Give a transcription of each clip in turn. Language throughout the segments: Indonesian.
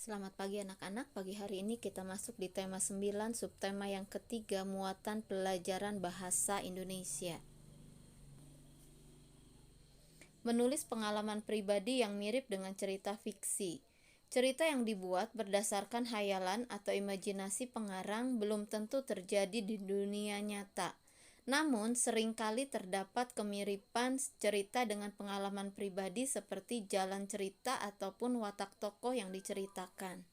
Selamat pagi anak-anak. Pagi hari ini kita masuk di tema 9, subtema yang ketiga, muatan pelajaran bahasa Indonesia. Menulis pengalaman pribadi yang mirip dengan cerita fiksi. Cerita yang dibuat berdasarkan hayalan atau imajinasi pengarang belum tentu terjadi di dunia nyata. Namun, seringkali terdapat kemiripan cerita dengan pengalaman pribadi seperti jalan cerita ataupun watak tokoh yang diceritakan.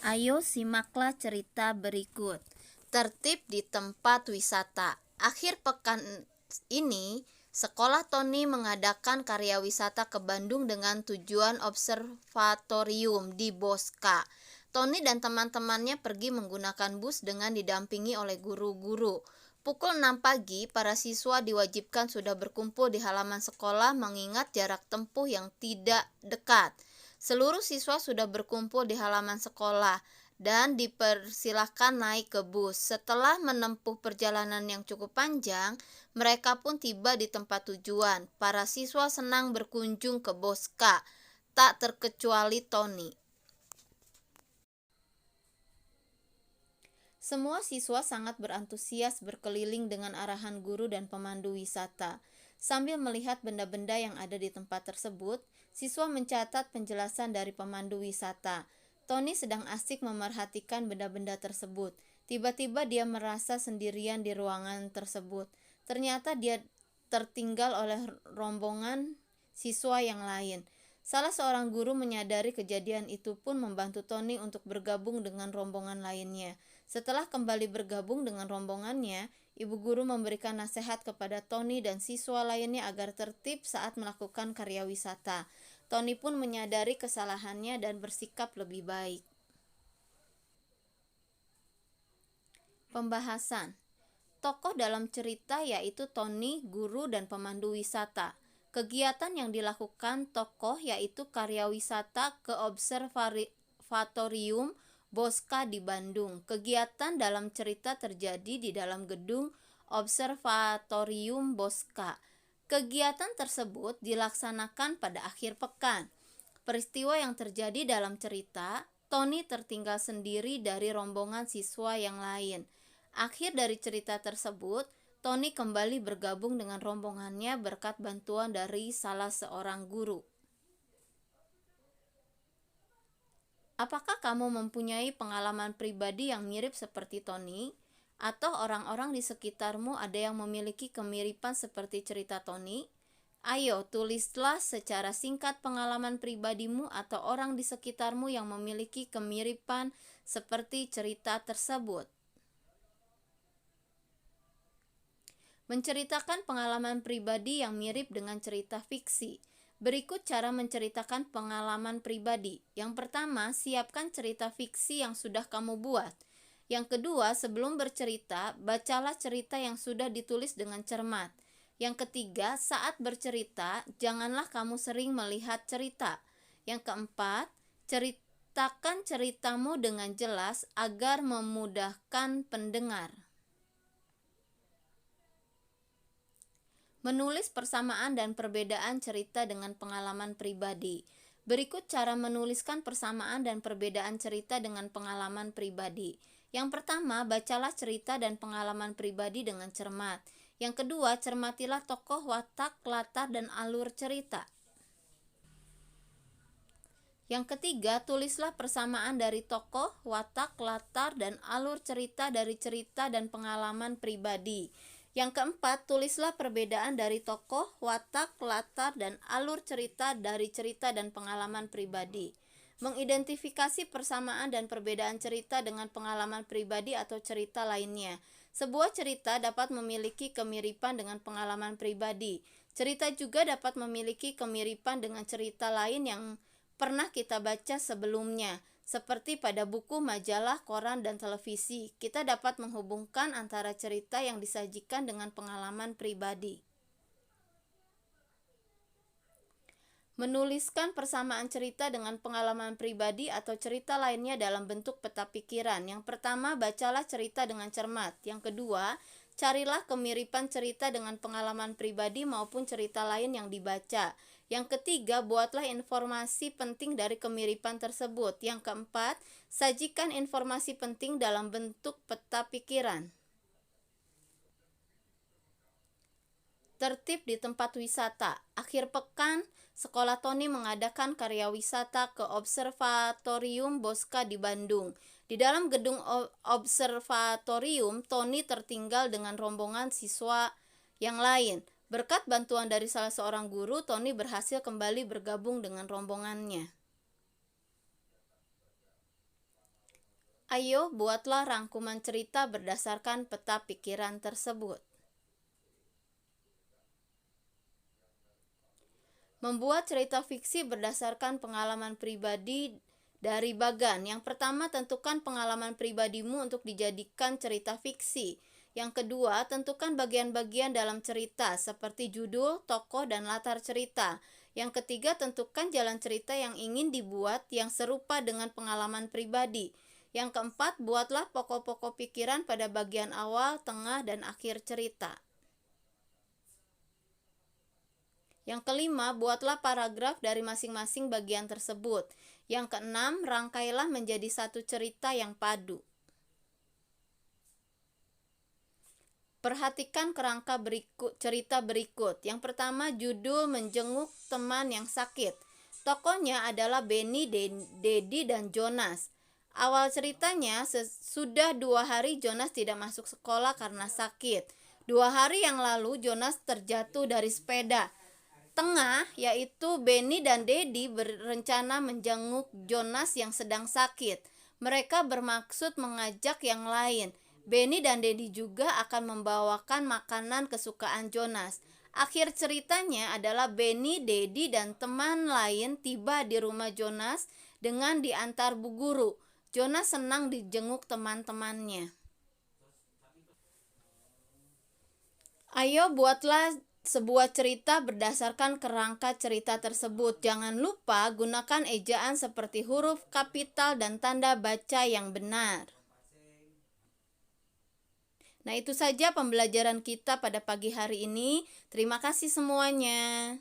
Ayo simaklah cerita berikut. Tertib di tempat wisata. Akhir pekan ini, sekolah Tony mengadakan karya wisata ke Bandung dengan tujuan observatorium di Bosca. Tony dan teman-temannya pergi menggunakan bus dengan didampingi oleh guru-guru. Pukul 6 pagi, para siswa diwajibkan sudah berkumpul di halaman sekolah mengingat jarak tempuh yang tidak dekat. Seluruh siswa sudah berkumpul di halaman sekolah dan dipersilahkan naik ke bus. Setelah menempuh perjalanan yang cukup panjang, mereka pun tiba di tempat tujuan. Para siswa senang berkunjung ke Bosca, tak terkecuali Tony. Semua siswa sangat berantusias berkeliling dengan arahan guru dan pemandu wisata. Sambil melihat benda-benda yang ada di tempat tersebut, siswa mencatat penjelasan dari pemandu wisata. Tony sedang asik memerhatikan benda-benda tersebut. Tiba-tiba dia merasa sendirian di ruangan tersebut. Ternyata dia tertinggal oleh rombongan siswa yang lain. Salah seorang guru menyadari kejadian itu pun membantu Tony untuk bergabung dengan rombongan lainnya. Setelah kembali bergabung dengan rombongannya, ibu guru memberikan nasihat kepada Tony dan siswa lainnya agar tertib saat melakukan karya wisata. Tony pun menyadari kesalahannya dan bersikap lebih baik. Pembahasan. Tokoh dalam cerita yaitu Tony, guru, dan pemandu wisata. Kegiatan yang dilakukan tokoh yaitu karya wisata ke observatorium Bosca di Bandung. Kegiatan dalam cerita terjadi di dalam gedung Observatorium Bosca. Kegiatan tersebut dilaksanakan pada akhir pekan. Peristiwa yang terjadi dalam cerita, Tony tertinggal sendiri dari rombongan siswa yang lain. Akhir dari cerita tersebut, Tony kembali bergabung dengan rombongannya berkat bantuan dari salah seorang guru. Apakah kamu mempunyai pengalaman pribadi yang mirip seperti Tony? Atau orang-orang di sekitarmu ada yang memiliki kemiripan seperti cerita Tony? Ayo, tulislah secara singkat pengalaman pribadimu atau orang di sekitarmu yang memiliki kemiripan seperti cerita tersebut. Menceritakan pengalaman pribadi yang mirip dengan cerita fiksi. Berikut cara menceritakan pengalaman pribadi. Yang pertama, siapkan cerita fiksi yang sudah kamu buat. Yang kedua, sebelum bercerita, bacalah cerita yang sudah ditulis dengan cermat. Yang ketiga, saat bercerita, janganlah kamu sering melihat cerita. Yang keempat, ceritakan ceritamu dengan jelas agar memudahkan pendengar. Menulis persamaan dan perbedaan cerita dengan pengalaman pribadi. Berikut cara menuliskan persamaan dan perbedaan cerita dengan pengalaman pribadi. Yang pertama, bacalah cerita dan pengalaman pribadi dengan cermat. Yang kedua, cermatilah tokoh, watak, latar, dan alur cerita. Yang ketiga, tulislah persamaan dari tokoh, watak, latar, dan alur cerita dari cerita dan pengalaman pribadi. Yang keempat, tulislah perbedaan dari tokoh, watak, latar, dan alur cerita dari cerita dan pengalaman pribadi. Mengidentifikasi persamaan dan perbedaan cerita dengan pengalaman pribadi atau cerita lainnya. Sebuah cerita dapat memiliki kemiripan dengan pengalaman pribadi. Cerita juga dapat memiliki kemiripan dengan cerita lain yang pernah kita baca sebelumnya. Seperti pada buku, majalah, koran, dan televisi, kita dapat menghubungkan antara cerita yang disajikan dengan pengalaman pribadi. Menuliskan persamaan cerita dengan pengalaman pribadi atau cerita lainnya dalam bentuk peta pikiran. Yang pertama, bacalah cerita dengan cermat. Yang kedua, carilah kemiripan cerita dengan pengalaman pribadi maupun cerita lain yang dibaca. Yang ketiga, buatlah informasi penting dari kemiripan tersebut. Yang keempat, sajikan informasi penting dalam bentuk peta pikiran. Tertib di tempat wisata. Akhir pekan, sekolah Tony mengadakan karya wisata ke Observatorium Bosca di Bandung. Di dalam gedung observatorium, Tony tertinggal dengan rombongan siswa yang lain. Berkat bantuan dari salah seorang guru, Tony berhasil kembali bergabung dengan rombongannya. Ayo, buatlah rangkuman cerita berdasarkan peta pikiran tersebut. Membuat cerita fiksi berdasarkan pengalaman pribadi dari Bagan. Yang pertama, tentukan pengalaman pribadimu untuk dijadikan cerita fiksi. Yang kedua, tentukan bagian-bagian dalam cerita seperti judul, tokoh, dan latar cerita. Yang ketiga, tentukan jalan cerita yang ingin dibuat yang serupa dengan pengalaman pribadi. Yang keempat, buatlah pokok-pokok pikiran pada bagian awal, tengah, dan akhir cerita. Yang kelima, buatlah paragraf dari masing-masing bagian tersebut. Yang keenam, rangkailah menjadi satu cerita yang padu. Perhatikan kerangka cerita berikut. Yang pertama, judul menjenguk teman yang sakit. Tokohnya adalah Benny, Dedi, dan Jonas. Awal ceritanya, sudah 2 hari Jonas tidak masuk sekolah karena sakit. 2 hari yang lalu Jonas terjatuh dari sepeda. Tengah, yaitu Benny dan Dedi berencana menjenguk Jonas yang sedang sakit. Mereka bermaksud mengajak yang lain. Benny dan Dedi juga akan membawakan makanan kesukaan Jonas. Akhir ceritanya adalah Benny, Dedi, dan teman lain tiba di rumah Jonas dengan diantar bu guru. Jonas senang dijenguk teman-temannya. Ayo, buatlah sebuah cerita berdasarkan kerangka cerita tersebut. Jangan lupa gunakan ejaan seperti huruf kapital dan tanda baca yang benar. Nah, itu saja pembelajaran kita pada pagi hari ini. Terima kasih semuanya.